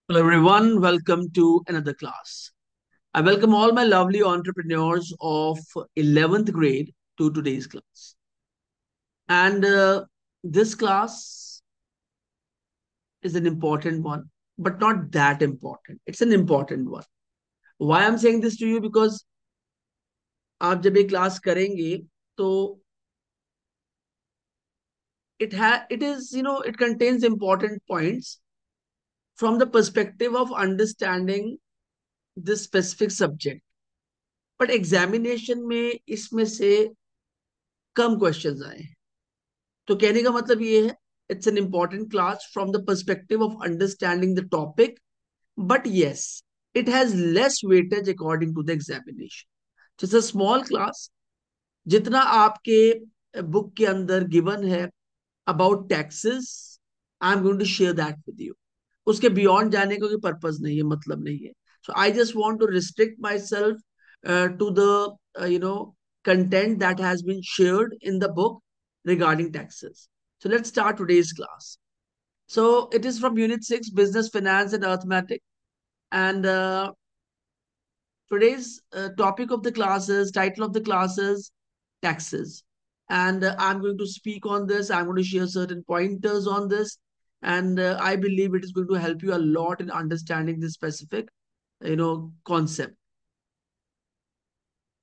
Hello, everyone. Welcome to another class. I welcome all my lovely entrepreneurs of 11th grade to today's class. And this class is an important one, but not that important. It's an important one. Why I'm saying this to you? Because आप जब ये class करेंगे तो it contains important points from the perspective of understanding this specific subject. But examination में इसमें से कम questions आए हैं। तो कहने का मतलब ये है, it's an important class from the perspective of understanding the topic, but yes, it has less weightage according to the examination. It's a small class. जितना आपके बुक के अंदर गिवन है about taxes, I am going to share that with you. उसके beyond जाने का कोई purpose नहीं है, मतलब नहीं है। So I just want to restrict myself to the content that has been shared in the book regarding taxes. So let's start today's class. So it is from Unit 6, Business, Finance and Arithmetic. And today's topic of the class is, title of the class is taxes. And I'm going to speak on this. I'm going to share certain pointers on this. And I believe it is going to help you a lot in understanding this specific, concept.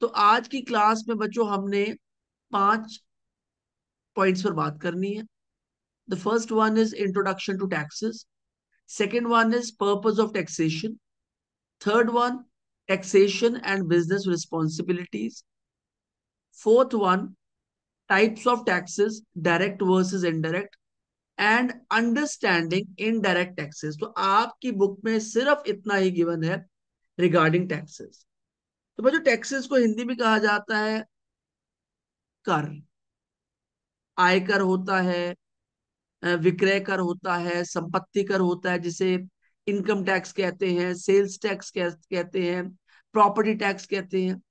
तो आज की class में बच्चों हमने 5 points पर बात करनी है। The first one is introduction to taxes. Second one is purpose of taxation. Third one, taxation and business responsibilities. Fourth one, types of taxes, direct versus indirect, and understanding indirect taxes. तो आपकी book में सिर्फ इतना ही given है regarding taxes. तो बच्चों, taxes को हिंदी में कहा जाता है कर। आयकर होता है, विक्रय कर होता है, संपत्ति कर होता है जिसे इनकम टैक्स कहते हैं, सेल्स टैक्स कहते हैं, प्रॉपर्टी टैक्स कहते हैं।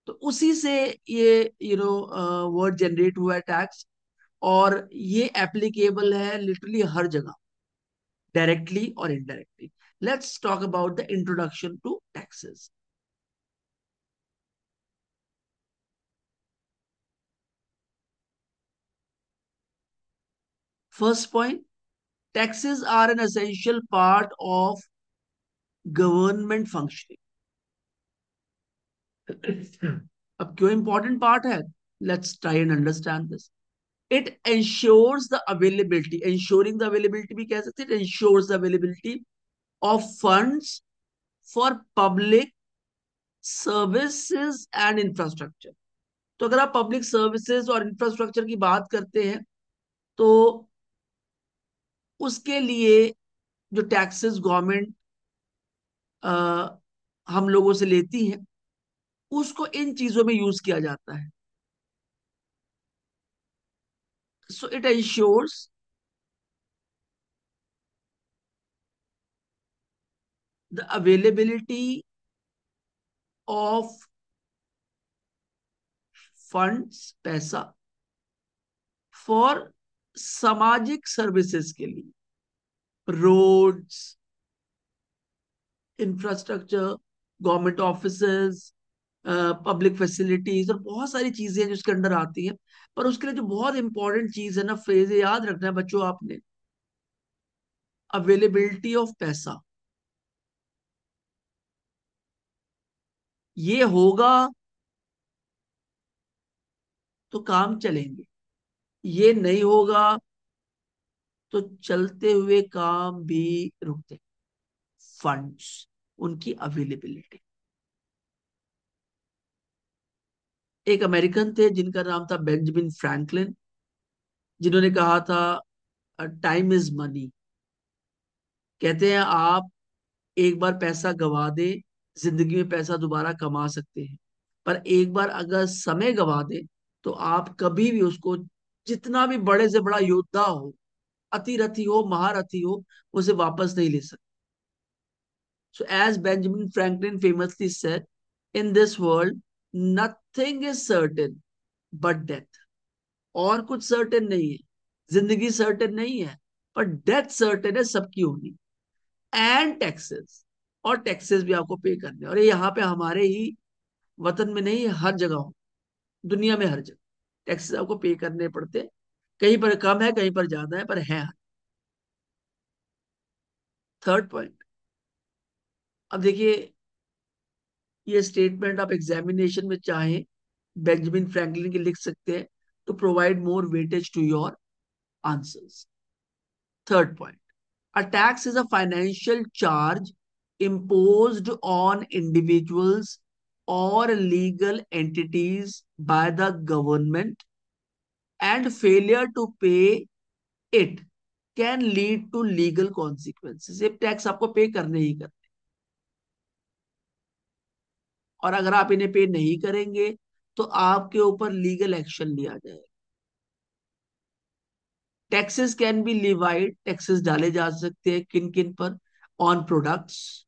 तो उसी से ये वर्ड जनरेट हुआ है टैक्स। और ये एप्लीकेबल है लिटरली हर जगह, डायरेक्टली और indirectly. Let's talk about the introduction to taxes. First point, taxes are an essential part of government functioning. अब क्यों इंपॉर्टेंट पार्ट है? Let's try and understand this. It ensures the availability, ensuring the availability भी कह सकते हैं, it ensures the availability of funds for public services and infrastructure. तो अगर आप पब्लिक सर्विसेज और इंफ्रास्ट्रक्चर की बात करते हैं तो उसके लिए जो टैक्सेस गवर्नमेंट हम लोगों से लेती है, उसको इन चीजों में यूज किया जाता है। So it ensures the availability of funds, पैसा, फॉर सामाजिक सर्विसेज के लिए, roads, infrastructure, government offices, public facilities और बहुत सारी चीजें हैं जो इसके अंडर आती हैं। पर उसके लिए जो बहुत इंपॉर्टेंट चीज है ना, फ्रेज याद रखना है बच्चों आपने, अवेलेबिलिटी ऑफ पैसा। ये होगा तो काम चलेंगे, ये नहीं होगा तो चलते हुए काम भी रुकते। फंड्स, उनकी अवेलेबिलिटी। एक अमेरिकन थे जिनका नाम था बेंजामिन फ्रैंकलिन, जिन्होंने कहा था टाइम इज मनी। कहते हैं आप एक बार पैसा गवा दे, जिंदगी में पैसा दोबारा कमा सकते हैं, पर एक बार अगर समय गवा दे तो आप कभी भी उसको, जितना भी बड़े से बड़ा योद्धा हो, अतिरथी हो, महारथी हो, उसे वापस नहीं ले सकते। So as Benjamin Franklin famously said, in this world nothing is certain but death. और कुछ सर्टेन नहीं है, जिंदगी सर्टेन नहीं है, पर डेथ सर्टेन है सबकी होनी। एंड टैक्सेस, और टैक्सेस भी आपको पे करने, और ये यहाँ पे हमारे ही वतन में नहीं, हर जगह हो, दुनिया में हर जगह टैक्सेस आपको पे करने पड़ते हैं। कहीं पर कम है, कहीं पर ज्यादा है, पर है। थर्ड पॉइंट, अब देखिए, ये स्टेटमेंट आप एग्जामिनेशन में चाहें बेंजामिन फ्रैंकलिन की लिख सकते हैं, to provide more weightage to your answers. Third point, a tax is a financial charge imposed on individuals or legal entities by the government, and failure to pay it can lead to legal consequences. ये tax आपको पे करने ही करने, और अगर आप इन्हें पे नहीं करेंगे तो आपके ऊपर लीगल एक्शन लिया जाएगा। Taxes can B levied, taxes डाले जा सकते हैं किन किन पर? ऑन प्रोडक्ट्स,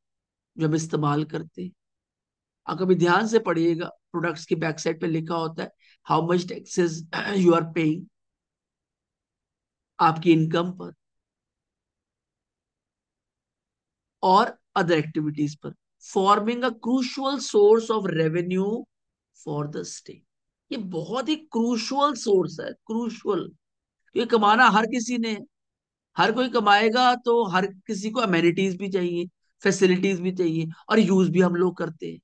जो हम इस्तेमाल करते हैं। आप कभी ध्यान से पढ़िएगा, प्रोडक्ट्स की बैक साइड पे लिखा होता है how much taxes you are paying, आपकी इनकम पर और अदर एक्टिविटीज पर, forming a crucial source of revenue for the state. ये बहुत ही क्रूशल सोर्स है, क्रूशल। ये कमाना हर किसी ने है। हर कोई कमाएगा तो हर किसी को अमेनिटीज भी चाहिए, फैसिलिटीज भी चाहिए, और यूज भी हम लोग करते हैं।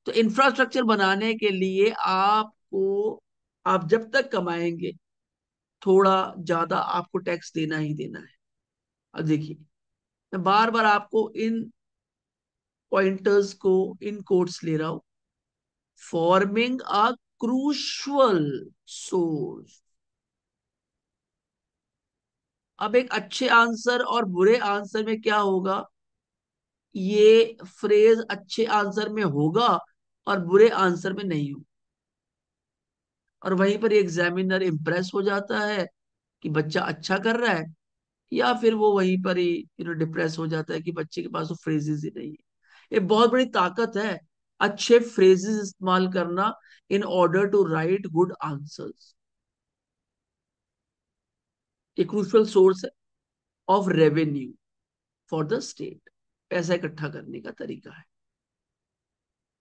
तो इंफ्रास्ट्रक्चर बनाने के लिए आपको, आप जब तक कमाएंगे थोड़ा ज्यादा आपको टैक्स देना ही देना है। अब देखिए, मैं बार बार आपको इन पॉइंटर्स को, इन कोट्स ले रहा हूं। Forming a crucial source. अब एक अच्छे आंसर और बुरे आंसर में क्या होगा? ये फ्रेज अच्छे आंसर में होगा और बुरे आंसर में नहीं होगा, और वहीं पर एग्जामिनर इंप्रेस हो जाता है कि बच्चा अच्छा कर रहा है, या फिर वो वहीं पर ही डिप्रेस हो जाता है कि बच्चे के पास वो फ्रेजेस ही नहीं है। ये बहुत बड़ी ताकत है, अच्छे फ्रेजेस इस्तेमाल करना in order to write good answers. एक क्रूशियल सोर्स है of revenue for the state, पैसा इकट्ठा करने का तरीका है।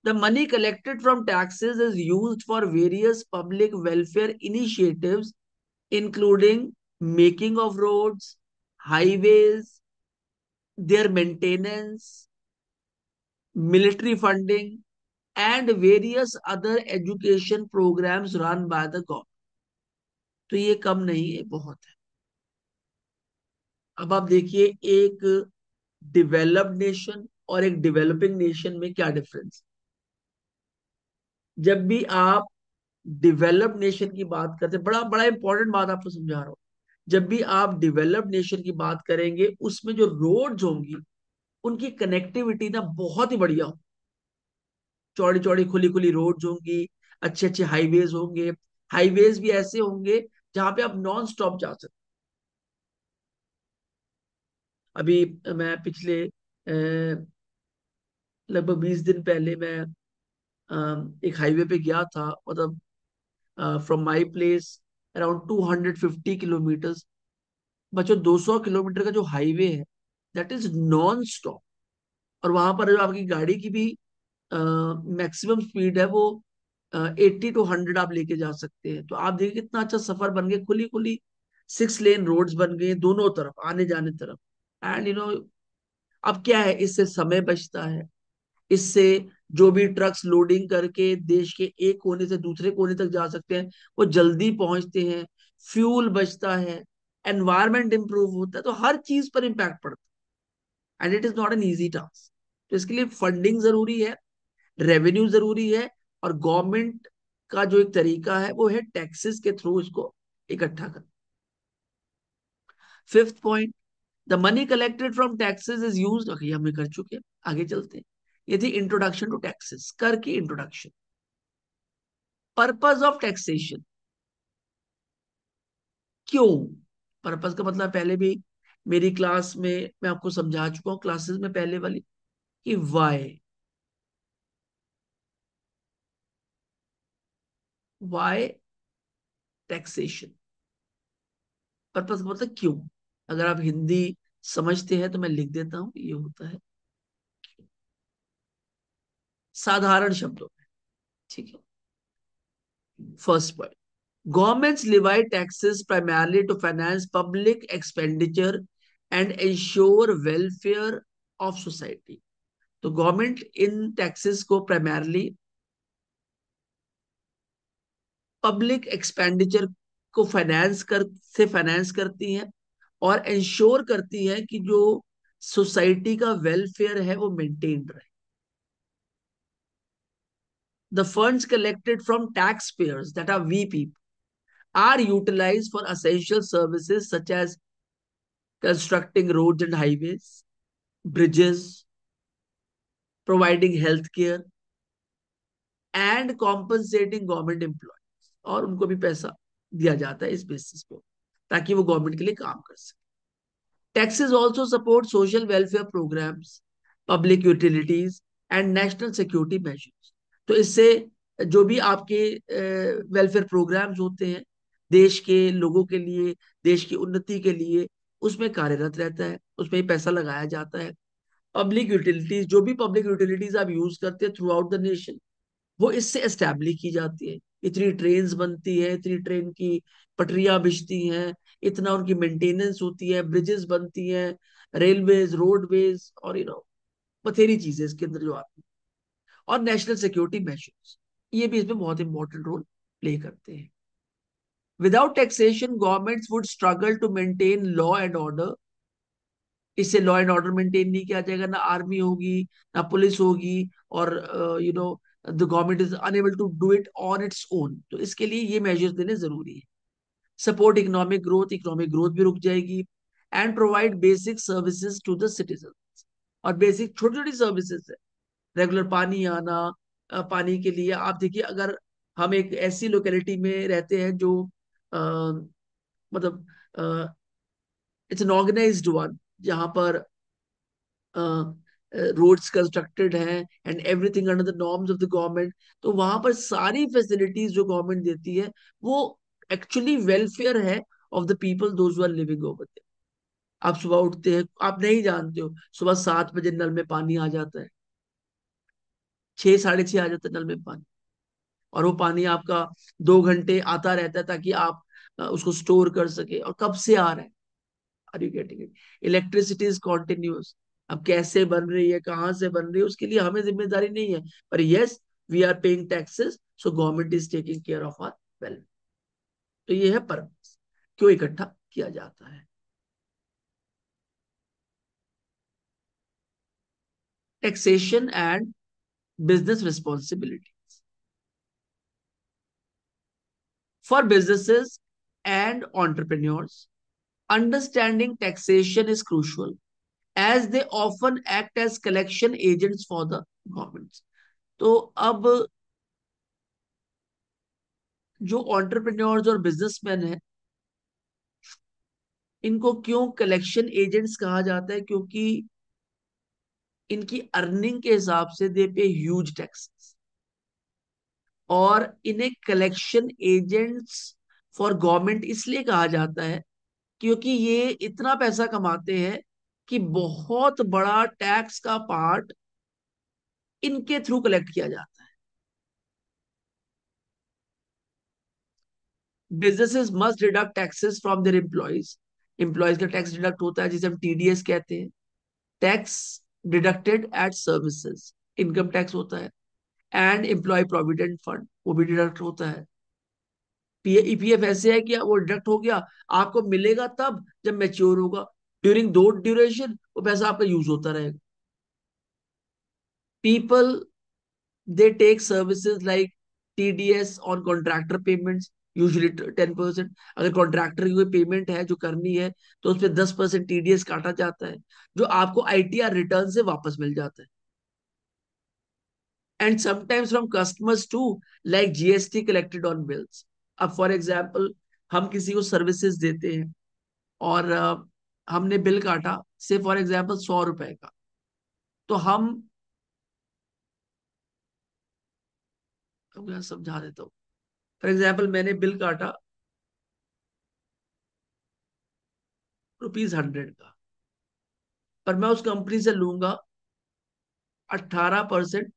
The money collected from taxes is used for various public welfare initiatives, including making of roads, highways, their maintenance, military funding, and various other education programs run by the government. तो ये कम नहीं है, बहुत है। अब आप देखिए, एक डेवलप्ड नेशन और एक डेवलपिंग नेशन में क्या डिफरेंस। जब भी आप डेवलप्ड नेशन की बात करते हैं, बड़ा बड़ा इंपॉर्टेंट बात आपको समझा रहा हूं, जब भी आप डेवलप्ड नेशन की बात करेंगे उसमें जो रोड्स होंगी उनकी कनेक्टिविटी ना बहुत ही बढ़िया हो, चौड़ी चौड़ी खुली खुली रोड्स होंगी, अच्छे अच्छे हाईवेज होंगे। हाईवेज भी ऐसे होंगे जहां पे आप नॉन स्टॉप जा सकते। अभी मैं पिछले लगभग 20 दिन पहले मैं एक हाईवे पे गया था, मतलब from my place around 250 kilometres. बच्चों, 200 किलोमीटर का जो हाईवे है, दैट इज नॉन स्टॉप। और वहां पर जो आपकी गाड़ी की भी मैक्सिमम स्पीड है वो 80 to 100 आप लेके जा सकते हैं। तो आप देखिए कितना अच्छा सफर बन गया, खुली खुली 6 लेन रोड्स बन गए दोनों तरफ, आने जाने तरफ। एंड अब क्या है, इससे समय बचता है। इससे जो भी ट्रक्स लोडिंग करके देश के एक कोने से दूसरे कोने तक जा सकते हैं, वो जल्दी पहुंचते हैं। फ्यूल बचता है, एनवायरमेंट इंप्रूव होता है, तो हर चीज पर इंपैक्ट पड़ता है। And it is not an easy task. तो इसके लिए फंडिंग जरूरी है, रेवेन्यू जरूरी है, और गवर्नमेंट का जो एक तरीका है वो है टैक्सेस के थ्रू इसको इकट्ठा करना। Fifth point, the money collected from taxes is used, okay हमने कर चुके हैं, आगे चलते हैं। ये थी इंट्रोडक्शन टू टैक्सेस, कर की इंट्रोडक्शन। पर्पस ऑफ टैक्सेशन, क्यों? पर्पस का मतलब पहले भी मेरी क्लास में मैं आपको समझा चुका हूं, क्लासेस में पहले वाली, कि वाई। वाई टैक्सेशन, पर्पस का मतलब क्यों। अगर आप हिंदी समझते हैं तो मैं लिख देता हूं, ये होता है साधारण शब्दों में। ठीक है। First point, governments levy taxes primarily to finance public expenditure and ensure welfare of society. तो गवर्नमेंट इन टैक्सेस को प्राइमरली पब्लिक एक्सपेंडिचर को फाइनेंस करती है और इंश्योर करती है कि जो सोसाइटी का वेलफेयर है वो मेंटेन रहे। The funds collected from tax payers, that are we people, are utilized for essential services such as constructing roads and highways, bridges, providing health care and compensating government employees, और उनको भी पैसा दिया जाता है इस बेसिस पे ताकि वो गवर्नमेंट के लिए काम कर सके। Taxes also support social welfare programs, public utilities and national security measures. तो इससे जो भी आपके वेलफेयर प्रोग्राम्स होते हैं देश के लोगों के लिए, देश की उन्नति के लिए, उसमें कार्यरत रहता है, उसमें पैसा लगाया जाता है। पब्लिक यूटिलिटीज, जो भी पब्लिक यूटिलिटीज आप यूज करते हैं थ्रू आउट द नेशन, वो इससे एस्टैब्लिश की जाती है। इतनी ट्रेन बनती है, इतनी ट्रेन की पटरियां बिछती हैं, इतना उनकी मेंटेनेंस होती है, ब्रिजेस बनती हैं, रेलवेज, रोडवेज, और बथेरी चीजें इसके अंदर जो आती है। और नेशनल सिक्योरिटी मेजर्स, ये भी इसमें बहुत इंपॉर्टेंट रोल प्ले करते हैं। Without taxation governments would struggle to maintain law and order. इससे लॉ एंड ऑर्डर मेंटेन नहीं किया जाएगा, ना आर्मी होगी, ना पुलिस होगी, और the government is unable to do it on its own. तो इसके लिए ये मेजर्स लेने जरूरी है। सपोर्ट इकोनॉमिक ग्रोथ भी रुक जाएगी। And provide basic services to the citizen. और बेसिक छोटी छोटी सर्विसेज है, रेगुलर पानी आना, पानी के लिए आप देखिए, अगर हम एक ऐसी लोकेलिटी में रहते हैं जो मतलब इट्स एन ऑर्गेनाइज्ड वन, जहां पर रोड्स कंस्ट्रक्टेड हैं and everything under the norms of the government, तो वहां पर सारी फैसिलिटीज जो गवर्नमेंट देती है वो एक्चुअली वेलफेयर है of the people those who are living over there. आप सुबह उठते हैं, आप नहीं जानते हो, सुबह 7 बजे नल में पानी आ जाता है, 6, 6:30 आ जाता है नल में पानी, और वो पानी आपका 2 घंटे आता रहता है ताकि आप उसको स्टोर कर सके। और कब से आ रहा है? Are you getting it? Electricity is continuous. अब कैसे बन रही है, कहां से बन रही है, उसके लिए हमें जिम्मेदारी नहीं है, पर yes, we are paying taxes, so government is taking care of our well. तो ये है पर्पस, क्यों इकट्ठा किया जाता है। Taxation and business responsibility for businesses and entrepreneurs, understanding taxation is crucial as they often act as collection agents for the governments. तो अब जो entrepreneurs और बिजनेसमैन हैं, इनको क्यों कलेक्शन एजेंट्स कहा जाता है? क्योंकि इनकी अर्निंग के हिसाब से दे पे ह्यूज टैक्सेस, और इन्हें कलेक्शन एजेंट्स फॉर गवर्नमेंट इसलिए कहा जाता है क्योंकि ये इतना पैसा कमाते हैं कि बहुत बड़ा टैक्स का पार्ट इनके थ्रू कलेक्ट किया जाता है। Businesses must deduct taxes from their employees. Employees का टैक्स डिडक्ट होता है जिसे हम टीडीएस कहते हैं। Tax deducted at services, income tax होता है। एंड एम्प्लॉय प्रोविडेंट फंड, वो भी डिडक्ट होता है। ईपीएफ ऐसे है कि वो डिडक्ट हो गया, आपको मिलेगा तब जब मैच्योर होगा, ड्यूरिंग दो ड्यूरेशन वो पैसा आपका यूज होता रहेगा। People, they take services like TDS on contractor payments, usually 10%। अगर कॉन्ट्रैक्टर की कोई पेमेंट है जो करनी है तो उसमें 10% टीडीएस काटा जाता है, जो आपको आईटीआर रिटर्न से वापस मिल जाता है। And sometimes from customers too, like GST collected on bills. अब फॉर एग्जाम्पल, हम किसी को सर्विसेज देते हैं और हमने बिल काटा, से फॉर एग्जाम्पल 100 रुपए का, तो हम, अब मैं समझा देता हूँ। फॉर एग्जाम्पल मैंने बिल काटा ₹100 का, पर मैं उस कंपनी से लूंगा 18%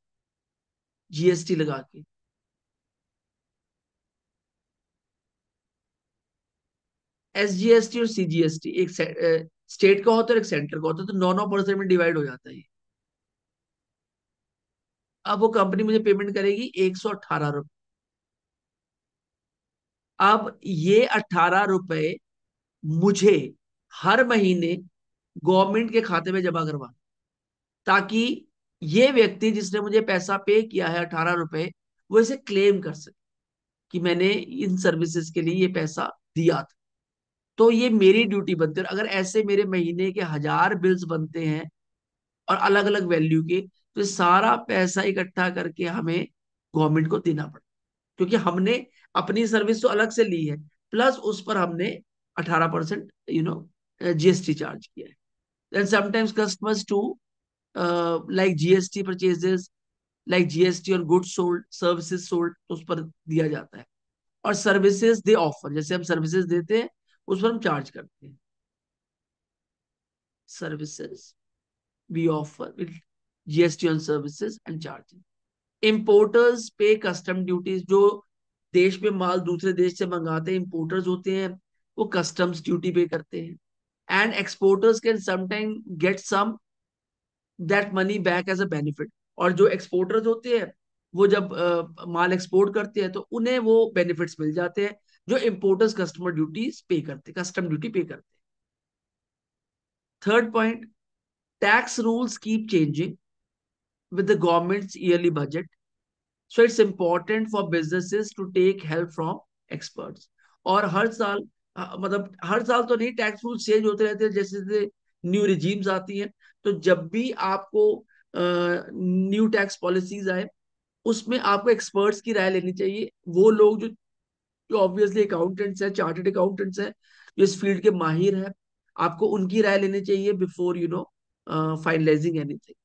जीएसटी लगा के। एसजीएसटी और सीजीएसटी एक स्टेट का होता है, एक सेंटर का होता है, तो 9-9% में डिवाइड हो जाता है ये। अब वो कंपनी मुझे पेमेंट करेगी 118 रुपये। अब ये 18 रुपए मुझे हर महीने गवर्नमेंट के खाते में जमा करवा, ताकि ये व्यक्ति जिसने मुझे पैसा पे किया है 18 रुपए, वो इसे क्लेम कर सके कि मैंने इन सर्विसेज के लिए ये पैसा दिया था। तो ये मेरी ड्यूटी बनती है। और अगर ऐसे मेरे महीने के 1000 बिल्स बनते हैं और अलग अलग वैल्यू के, तो ये सारा पैसा इकट्ठा करके हमें गवर्नमेंट को देना पड़ता, क्योंकि हमने अपनी सर्विस तो अलग से ली है, प्लस उस पर हमने 18% जीएसटी चार्ज किया है। Then sometimes customers too like GST purchases, like GST on goods sold, services sold, उस पर दिया जाता है। और सर्विसेज दे ऑफर, जैसे हम सर्विसेज देते हैं उस पर हम चार्ज करते हैं। Services we offer with GST on services and charge. Importers pay custom duties, जो देश में माल दूसरे देश से मंगाते हैं इंपोर्टर्स होते हैं, वो कस्टम्स ड्यूटी पे करते हैं। And exporters can sometime get some that money back as a benefit. और जो एक्सपोर्टर्स होते हैं, वो जब माल एक्सपोर्ट करते हैं तो उन्हें वो बेनिफिट्स मिल जाते हैं जो इंपोर्टर्स कस्टमर ड्यूटीज पे करते, कस्टम ड्यूटी पे करते हैं। Third point, tax rules keep changing with the government's yearly budget. So it's important for businesses to take help from experts. और हर साल मतलब हर साल तो नहीं, टैक्स रूल चेंज होते रहते हैं जैसे जैसे न्यू रिजीम्स आती हैं। तो जब भी आपको न्यू टैक्स पॉलिसीज आए, उसमें आपको एक्सपर्ट्स की राय लेनी चाहिए। वो लोग जो ऑब्वियसली अकाउंटेंट्स हैं, चार्टर्ड अकाउंटेंट्स हैं, जो इस फील्ड के माहिर हैं, आपको उनकी राय लेनी चाहिए before finalising anything.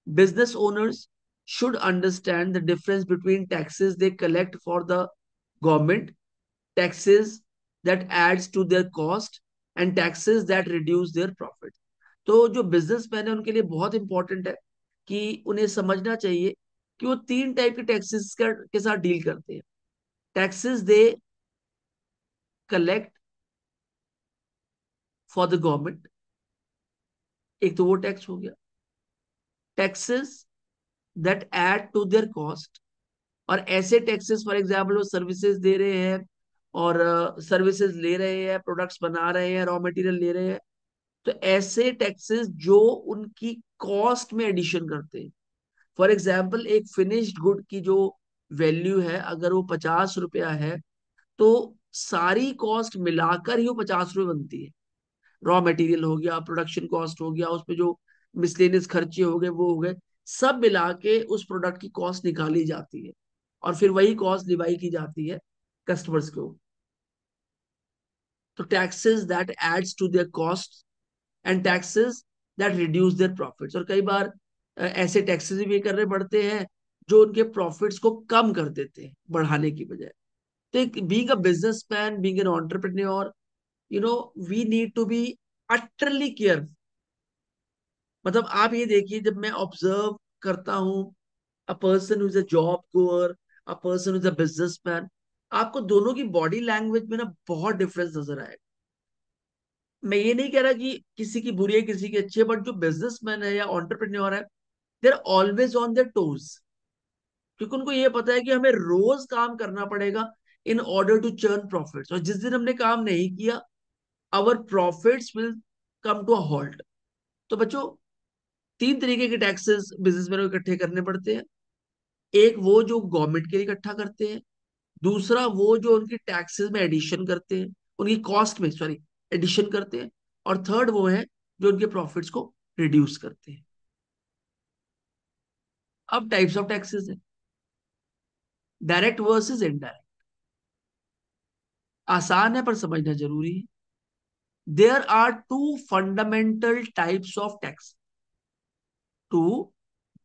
Business owners should understand the difference between taxes they collect for the government, taxes that adds to their cost, and taxes that reduce their profit. तो जो बिजनेसमैन है उनके लिए बहुत इंपॉर्टेंट है कि उन्हें समझना चाहिए कि वो तीन टाइप के टैक्सेस के साथ डील करते हैं। Taxes they collect for the government, एक तो वो टैक्स हो गया। Taxes that add to their cost, और ऐसे टैक्सेस फॉर एग्जाम्पल वो सर्विसेज दे रहे हैं और सर्विसेज ले रहे हैं, प्रोडक्ट्स बना रहे हैं, रॉ मटेरियल ले रहे हैं, तो ऐसे टैक्सेस जो उनकी कॉस्ट में एडिशन करते हैं। फॉर एग्जाम्पल एक फिनिश्ड गुड की जो वैल्यू है, अगर वो 50 रुपया है, तो सारी कॉस्ट मिलाकर ही वो 50 रुपये बनती है। रॉ मटेरियल हो गया, प्रोडक्शन कॉस्ट हो गया, उसपे जो मिसलेनियस खर्चे हो गए वो हो गए, सब मिला के उस प्रोडक्ट की कॉस्ट निकाली जाती है और फिर वही कॉस्ट डिवाइड की जाती है कस्टमर्स को। तो taxes that adds to their cost and taxes that reduce their profits. और कई बार ऐसे टैक्सेस भी करने पड़ते हैं जो उनके प्रॉफिट्स को कम कर देते हैं बढ़ाने की बजाय। तो being a businessman, being an entrepreneur, we need to be utterly careful. मतलब आप ये देखिए, जब मैं ऑब्जर्व करता हूं a person is a job goer, a person is a businessman, आपको दोनों की बॉडी लैंग्वेज में ना बहुत डिफरेंस नजर आएगा। मैं ये नहीं कह रहा कि किसी की बुरी है किसी की अच्छी है, बट जो बिजनेसमैन है या एंटरप्रेन्योर है, they are always on their toes, क्योंकि उनको ये पता है कि हमें रोज काम करना पड़ेगा in order to churn profits. और जिस दिन हमने काम नहीं किया, our profits will come to a halt. तो बच्चों, तीन तरीके के टैक्सेस बिजनेसमैन को इकट्ठे करने पड़ते हैं। एक वो जो गवर्नमेंट के लिए इकट्ठा करते हैं, दूसरा वो जो उनकी टैक्सेस में एडिशन करते हैं, उनकी कॉस्ट में सॉरी एडिशन करते हैं, और थर्ड वो है जो उनके प्रॉफिट्स को रिड्यूस करते हैं। अब टाइप्स ऑफ टैक्सेस है, डायरेक्ट वर्सेस इनडायरेक्ट। आसान है पर समझना जरूरी है। There are two fundamental types of tax, two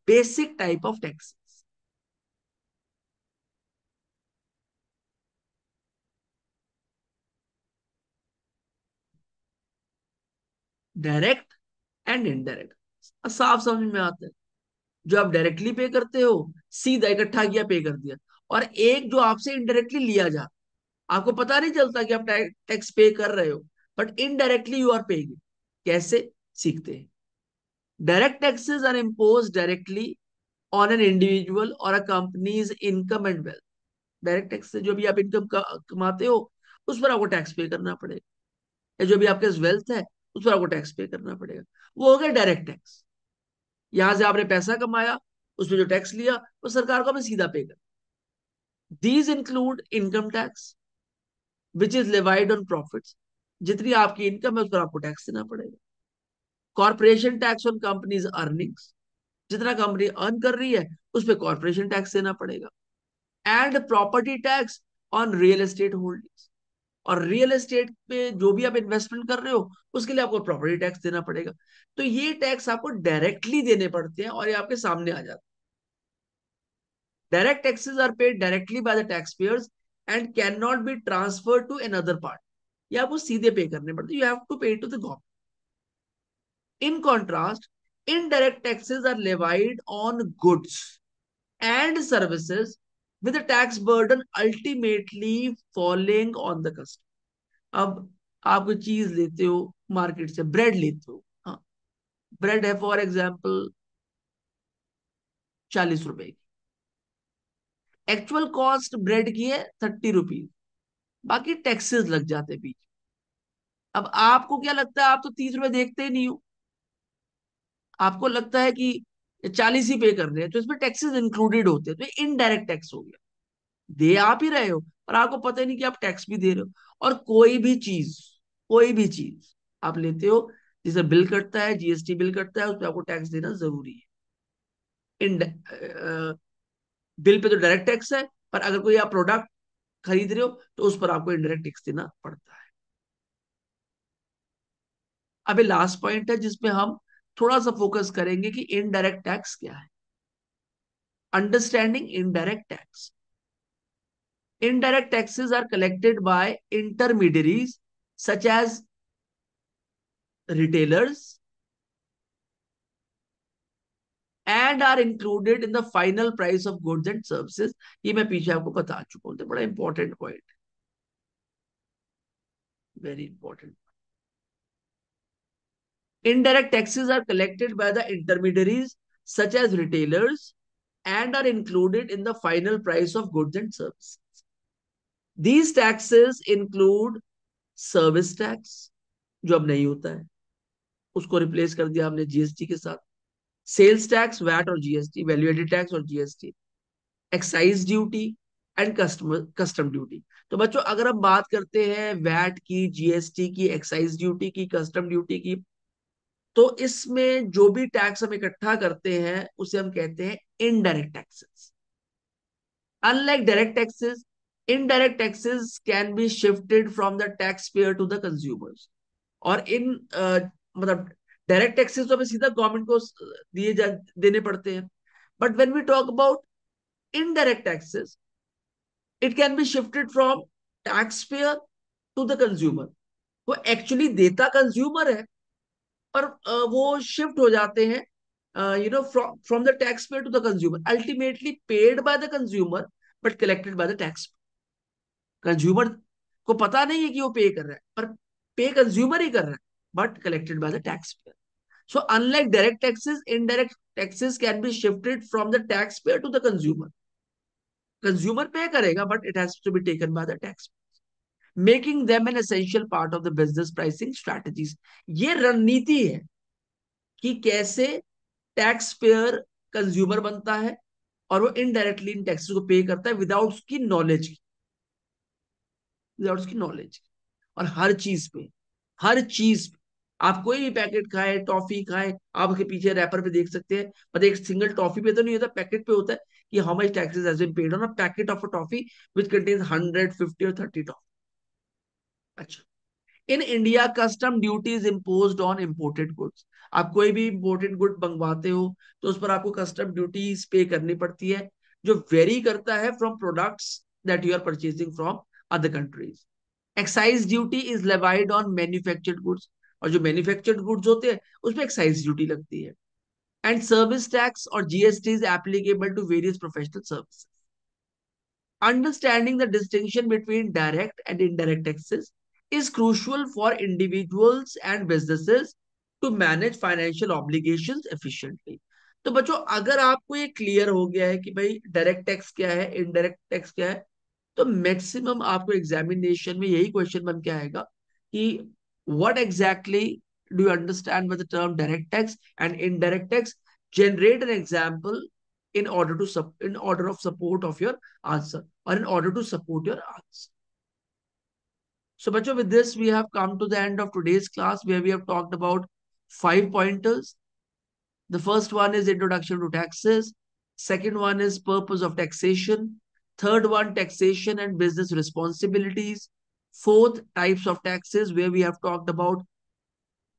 basic type of taxes. Direct and indirect साफ समझ में आता है। जो आप डायरेक्टली पे करते हो, सीधा इकट्ठा किया पे कर दिया, और एक जो आपसे इनडायरेक्टली लिया जा, आपको पता नहीं चलता कि आप टैक्स पे कर रहे हो, but indirectly you are paying. कैसे? सीखते हैं। Direct taxes are impose directly on an individual और a company's income and wealth. Direct tax से जो भी आप इनकम कमाते हो, उस पर आपको टैक्स पे करना पड़ेगा, या जो भी आपके वेल्थ है उस पर आपको टैक्स पे करना पड़ेगा। वो हो गया डायरेक्ट टैक्स। यहां से आपने पैसा कमाया, उसमें जो टैक्स लिया वो सरकार को हमें सीधा पे कर। These include income tax which is levied on profits. जितनी आपकी इनकम है उस पर आपको टैक्स देना पड़ेगा। Corporation tax on companies earnings, जितना कंपनी अर्न कर रही है उस पर कॉर्पोरेशन टैक्स देना पड़ेगा। And property tax on real estate holdings, और रियल एस्टेट पे जो भी आप इन्वेस्टमेंट कर रहे हो उसके लिए आपको प्रॉपर्टी टैक्स देना पड़ेगा। तो ये टैक्स आपको डायरेक्टली देने पड़ते हैं और ये आपके सामने आ जाते हैं। Direct taxes are paid directly by the tax payers and can not be transfer to another part. ये आपको सीधे पे करने पड़ते, you have to pay to the government. In contrast, indirect taxes are levied on goods and services with a tax burden ultimately falling on the customer। अब आप कोई चीज लेते हो मार्केट से, ब्रेड लेते हो, हाँ, ब्रेड है फॉर एग्जाम्पल 40 रुपए की, एक्चुअल कॉस्ट ब्रेड की है 30 रुपीज, बाकी टैक्सेस लग जाते हैं बीच। अब आपको क्या लगता है, आप तो 30 रुपए देखते ही नहीं हो, आपको लगता है कि 40 ही पे कर रहे हैं, तो इसमें टैक्सेस इंक्लूडेड होते हैं, तो इनडायरेक्ट टैक्स हो गया। दे आप ही रहे हो पर आपको पता ही नहीं कि आप टैक्स भी दे रहे हो। और कोई भी चीज आप लेते हो जिसे बिल कटता है, जीएसटी बिल कटता है, उस पर आपको टैक्स देना जरूरी है। इन बिल पे तो डायरेक्ट टैक्स है, पर अगर कोई आप प्रोडक्ट खरीद रहे हो तो उस पर आपको इनडायरेक्ट टैक्स देना पड़ता है। अभी लास्ट पॉइंट है जिसमें हम थोड़ा सा फोकस करेंगे कि इनडायरेक्ट टैक्स क्या है। Understanding indirect tax. Indirect taxes are collected by intermediaries such as retailers and are included in the final price of goods and services। ये मैं पीछे आपको बता चुका हूं, तो बड़ा important point, very important. Indirect taxes are collected by the intermediaries such as retailers and are included in the final price of goods and services। These taxes include service tax, जो अब नहीं होता है, उसको रिप्लेस कर दिया हमने GST के साथ। सेल्स टैक्स, वैट और जीएसटी, वैल्यू एडेड टैक्स और GST, excise duty and custom duty. तो बच्चों अगर हम बात करते हैं वैट की, जीएसटी की, एक्साइज ड्यूटी की, कस्टम ड्यूटी की, तो इसमें जो भी टैक्स हम इकट्ठा करते हैं उसे हम कहते हैं indirect taxes. Unlike direct taxes, indirect taxes can be shifted from the tax payer to the consumers. और इन मतलब डायरेक्ट टैक्सेस तो हमें सीधा गवर्नमेंट को देने पड़ते हैं, but when we talk about indirect taxes, it can be shifted from tax payer to the consumer. वो एक्चुअली देता कंज्यूमर है, पर वो शिफ्ट हो जाते हैं from the tax payer to the consumer, ultimately paid by the consumer but collected by the tax. Consumer को पता नहीं है कि वो पे कर रहा है, पर पे कंज्यूमर ही कर रहा है, but collected by the tax pair. So unlike direct taxes, indirect taxes can be shifted from the taxpayer to the consumer। Consumer पे करेगा, but it has to be taken by the taxpayer, making them an essential part of the business pricing strategies। ये रणनीति है कि कैसे tax payer consumer बनता है और वो इनडायरेक्टली इन टैक्सेस को पे करता है विदाउट उसकी नॉलेज। और हर चीज पे आप कोई भी पैकेट खाए, टॉफी खाए, आप उसके पीछे रैपर पे देख सकते हैं, पर एक सिंगल टॉफी पे तो नहीं होता, पैकेट पे होता है कि how much taxes has been paid on a packet of a toffee which contains 150 और 30 टॉफी। अच्छा, in India custom duties imposed on imported goods. आप कोई भी इम्पोर्टेड गुड मंगवाते हो तो उस पर आपको कस्टम ड्यूटीज पे करनी पड़ती है, जो वेरी करता है from products that you are purchasing from other countries. Excise duty is levied on manufactured goods. और जो मैन्युफैक्चर्ड गुड्स होते हैं उसमें एक्साइज ड्यूटी लगती है. एंड सर्विस टैक्स और GST is applicable to various professional services. Understanding the distinction between direct and indirect taxes is crucial for individuals and businesses to manage financial obligations efficiently. तो बच्चों अगर आपको ये clear हो गया है कि भाई डायरेक्ट टैक्स क्या है, इनडायरेक्ट टैक्स क्या है, तो मैक्सिमम आपको एग्जामिनेशन में यही क्वेश्चन बन के आएगा कि what exactly do you understand with the term direct tax and indirect tax. Generate an example in order of support of your answer, or in order to support your answer. So bachcho, with this we have come to the end of today's class, where we have talked about 5 pointers. The first one is introduction to taxes. Second one is purpose of taxation. Third one, taxation and business responsibilities. Fourth, types of taxes, where we have talked about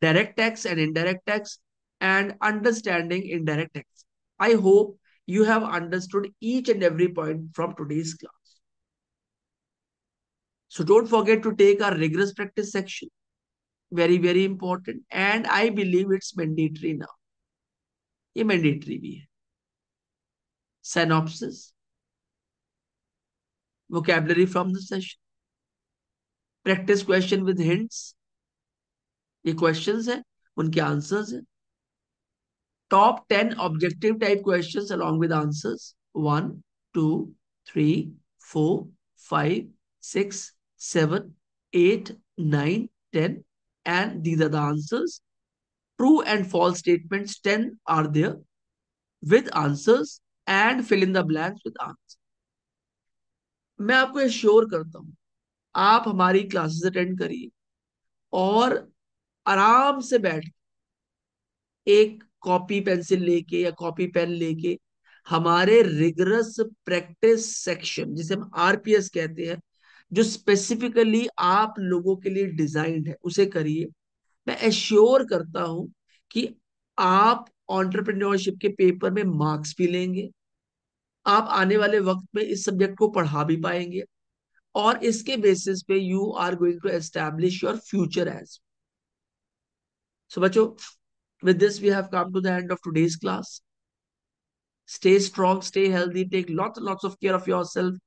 direct tax and indirect tax, and understanding indirect tax. I hope you have understood each and every point from today's class. So don't forget to take our rigorous practice section. Very, very important. And I believe it's mandatory now. ये mandatory भी है. Synopsis, vocabulary from the session, practice question with hints. ये questions हैं, उनके answers हैं. Top 10 objective type questions along with answers. 1, 2, 3, 4, 5, 6, 7, 8, 9, 10. And these are the answers. True and false statements 10 are there with answers, and fill in the blanks with answers. मैं आपको assure करता हूं, आप हमारी क्लासेस अटेंड करिए और आराम से बैठ एक कॉपी पेंसिल लेके या कॉपी पेन लेके हमारे रिगरस प्रैक्टिस सेक्शन, जिसे हम आरपीएस कहते हैं, जो स्पेसिफिकली आप लोगों के लिए डिजाइंड है, उसे करिए. मैं एश्योर करता हूं कि आप एंटरप्रेन्योरशिप के पेपर में मार्क्स भी लेंगे, आप आने वाले वक्त में इस सब्जेक्ट को पढ़ा भी पाएंगे, और इसके बेसिस पे you are going to establish your future age. So बच्चों, with this we have come to the end of today's class. Stay strong, stay healthy, take lots and lots of care of yourself,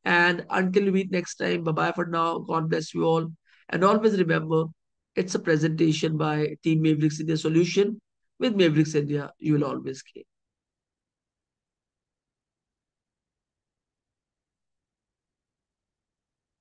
and until we meet next time, bye bye for now. God bless you all, and always remember, it's a presentation by Team Mavericks India Solution. With Mavericks India, you will always gain.